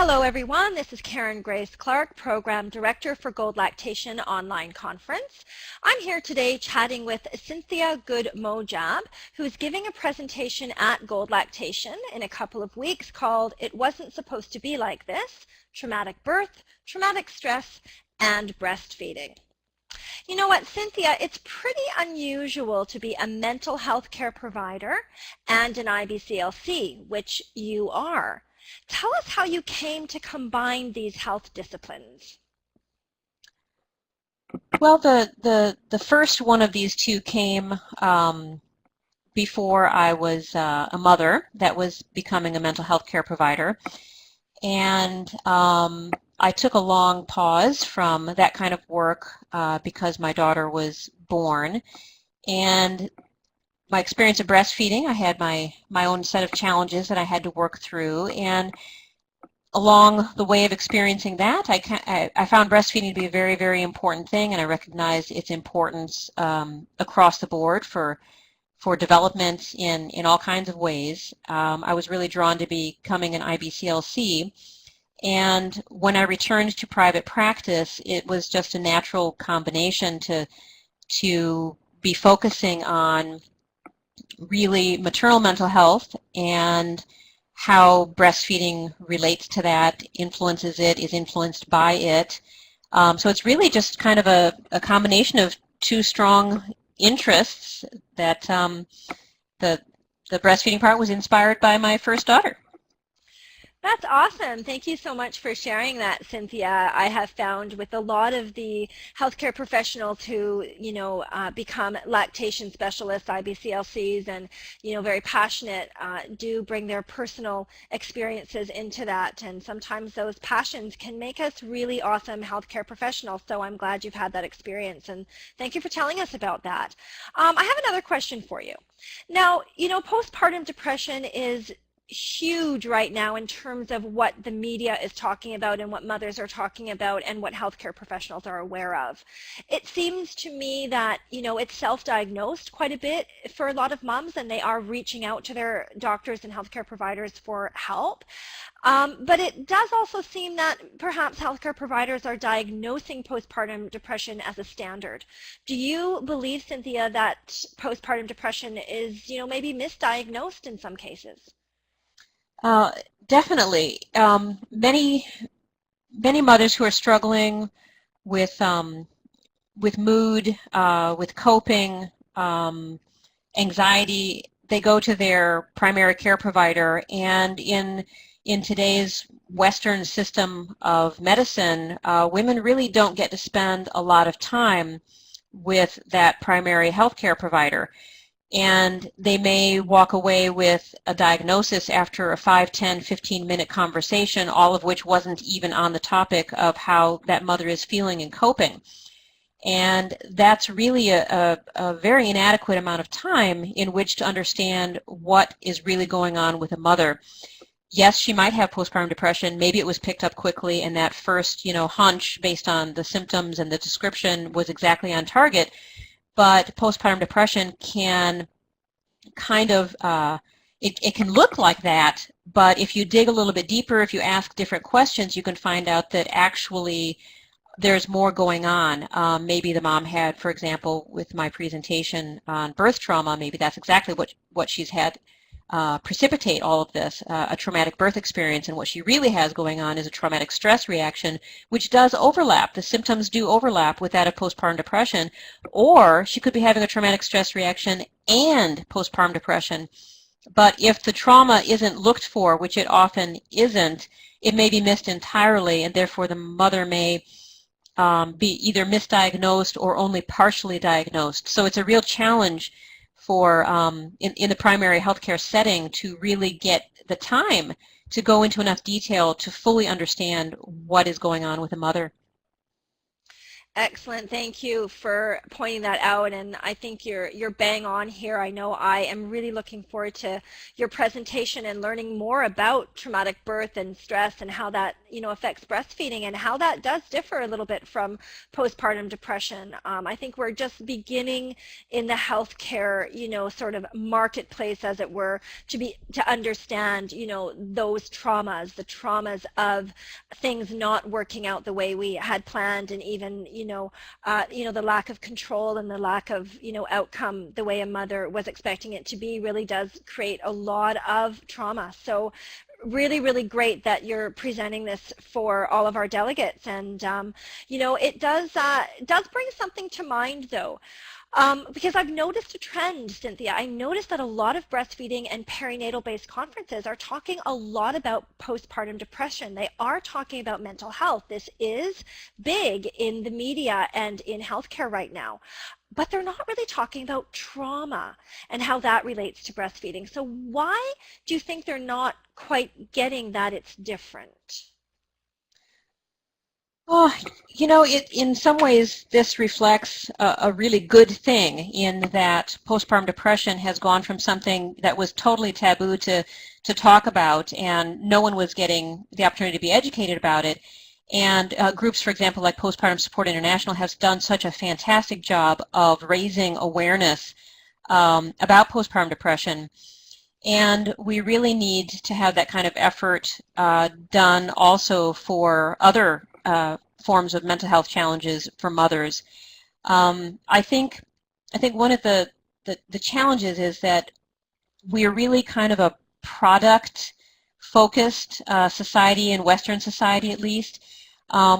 Hello everyone, this is Karen Grace Clark, Program Director for Gold Lactation Online Conference. I'm here today chatting with Cynthia Good Mojab, who's giving a presentation at Gold Lactation in a couple of weeks called It Wasn't Supposed to Be Like This, Traumatic Birth, Traumatic Stress, and Breastfeeding. You know what, Cynthia, it's pretty unusual to be a mental health care provider and an IBCLC, which you are. Tell us how you came to combine these health disciplines. Well, the first one of these two came before I was a mother that was becoming a mental health care provider. And I took a long pause from that kind of work because my daughter was born. And my experience of breastfeeding, I had my own set of challenges that I had to work through, and along the way of experiencing that, I found breastfeeding to be a very, very important thing, and I recognized its importance across the board for development in all kinds of ways. I was really drawn to becoming an IBCLC, and when I returned to private practice, it was just a natural combination to be focusing on really maternal mental health and how breastfeeding relates to that, influences it, is influenced by it. So it's really just kind of a combination of two strong interests that the breastfeeding part was inspired by my first daughter. That's awesome. Thank you so much for sharing that, Cynthia. I have found with a lot of the healthcare professionals who, become lactation specialists, IBCLCs, and, very passionate, do bring their personal experiences into that. And sometimes those passions can make us really awesome healthcare professionals. So I'm glad you've had that experience. And thank you for telling us about that. I have another question for you. Now, postpartum depression is huge right now in terms of what the media is talking about and what mothers are talking about and what healthcare professionals are aware of. It seems to me that, it's self-diagnosed quite a bit for a lot of moms, and they are reaching out to their doctors and healthcare providers for help. But it does also seem that perhaps healthcare providers are diagnosing postpartum depression as a standard. Do you believe, Cynthia, that postpartum depression is, maybe misdiagnosed in some cases? Definitely. Many mothers who are struggling with mood, with coping, anxiety, they go to their primary care provider, and in today's Western system of medicine, women really don't get to spend a lot of time with that primary health care provider. And they may walk away with a diagnosis after a 5, 10, 15-minute conversation, all of which wasn't even on the topic of how that mother is feeling and coping. And that's really a very inadequate amount of time in which to understand what is really going on with a mother. Yes, she might have postpartum depression. Maybe it was picked up quickly, and that first, hunch based on the symptoms and the description was exactly on target. But postpartum depression can kind of, it can look like that, but if you dig a little bit deeper, if you ask different questions, you can find out that actually there's more going on. Maybe the mom had, for example, with my presentation on birth trauma, maybe that's exactly what she's had precipitate all of this, a traumatic birth experience, and what she really has going on is a traumatic stress reaction, which does overlap. The symptoms do overlap with that of postpartum depression, or she could be having a traumatic stress reaction and postpartum depression. But if the trauma isn't looked for, which it often isn't, it may be missed entirely, and therefore the mother may be either misdiagnosed or only partially diagnosed. So it's a real challenge for in the primary healthcare setting to really get the time to go into enough detail to fully understand what is going on with a mother. Excellent. Thank you for pointing that out, and I think you're bang on here. I know I am really looking forward to your presentation and learning more about traumatic birth and stress and how that affects breastfeeding and how that does differ a little bit from postpartum depression. I think we're just beginning in the healthcare sort of marketplace, as it were, to understand those traumas, the traumas of things not working out the way we had planned, and even the lack of control and the lack of outcome the way a mother was expecting it to be really does create a lot of trauma. So really, really great that you're presenting this for all of our delegates. And it does bring something to mind, though. Because I've noticed a trend, Cynthia. I noticed that a lot of breastfeeding and perinatal-based conferences are talking a lot about postpartum depression. They are talking about mental health. This is big in the media and in healthcare right now. But they're not really talking about trauma and how that relates to breastfeeding. So why do you think they're not quite getting that it's different? Oh, in some ways, this reflects a really good thing, in that postpartum depression has gone from something that was totally taboo to talk about, and no one was getting the opportunity to be educated about it. And groups, for example, like Postpartum Support International, has done such a fantastic job of raising awareness about postpartum depression. And we really need to have that kind of effort done also for other forms of mental health challenges for mothers. I think one of the challenges is that we're really kind of a product-focused society, in Western society at least,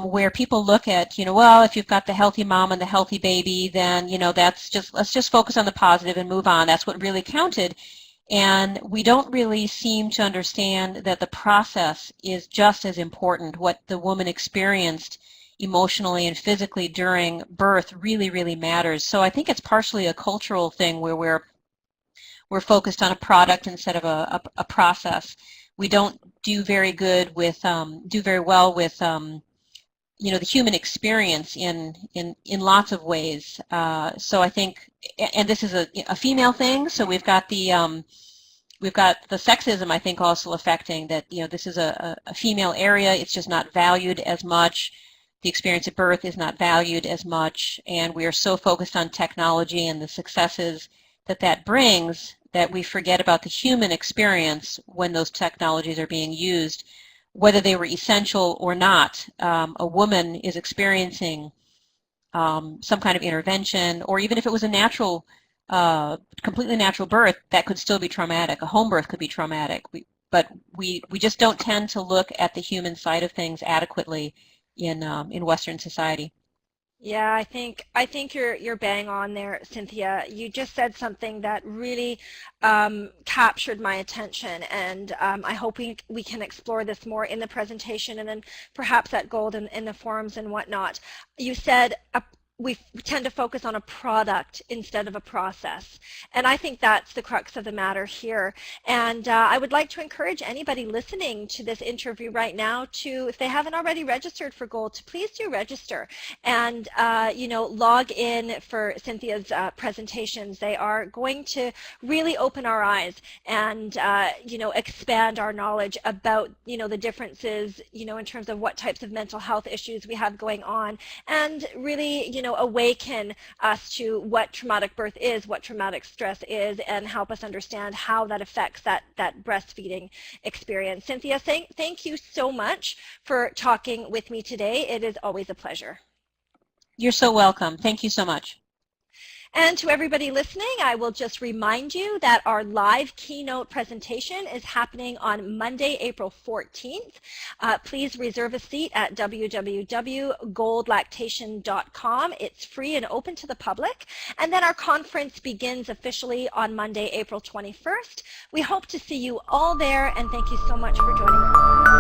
where people look at, well, if you've got the healthy mom and the healthy baby, then let's just focus on the positive and move on. That's what really counted. And we don't really seem to understand that the process is just as important. What the woman experienced emotionally and physically during birth really, really matters. So I think it's partially a cultural thing, where we're focused on a product instead of a process. We don't do very well with the human experience in lots of ways. So I think, and this is a female thing, so we've got the sexism, I think, also affecting that. This is a female area. It's just not valued as much. The experience at birth is not valued as much, and we are so focused on technology and the successes that brings that we forget about the human experience when those technologies are being used, whether they were essential or not. A woman is experiencing some kind of intervention, or even if it was a natural, completely natural birth, that could still be traumatic. A home birth could be traumatic. But we just don't tend to look at the human side of things adequately in Western society. Yeah, I think you're bang on there, Cynthia. You just said something that really captured my attention, and I hope we can explore this more in the presentation, and then perhaps at Gold in the forums and whatnot. You said we tend to focus on a product instead of a process. And I think that's the crux of the matter here. And I would like to encourage anybody listening to this interview right now to, if they haven't already registered for Gold, to please do register and log in for Cynthia's presentations. They are going to really open our eyes and expand our knowledge about the differences in terms of what types of mental health issues we have going on, and really awaken us to what traumatic birth is, what traumatic stress is, and help us understand how that affects that breastfeeding experience. Cynthia, thank you so much for talking with me today. It is always a pleasure. You're so welcome. Thank you so much. And to everybody listening, I will just remind you that our live keynote presentation is happening on Monday, April 14th. Please reserve a seat at www.goldlactation.com. It's free and open to the public. And then our conference begins officially on Monday, April 21st. We hope to see you all there, and thank you so much for joining us.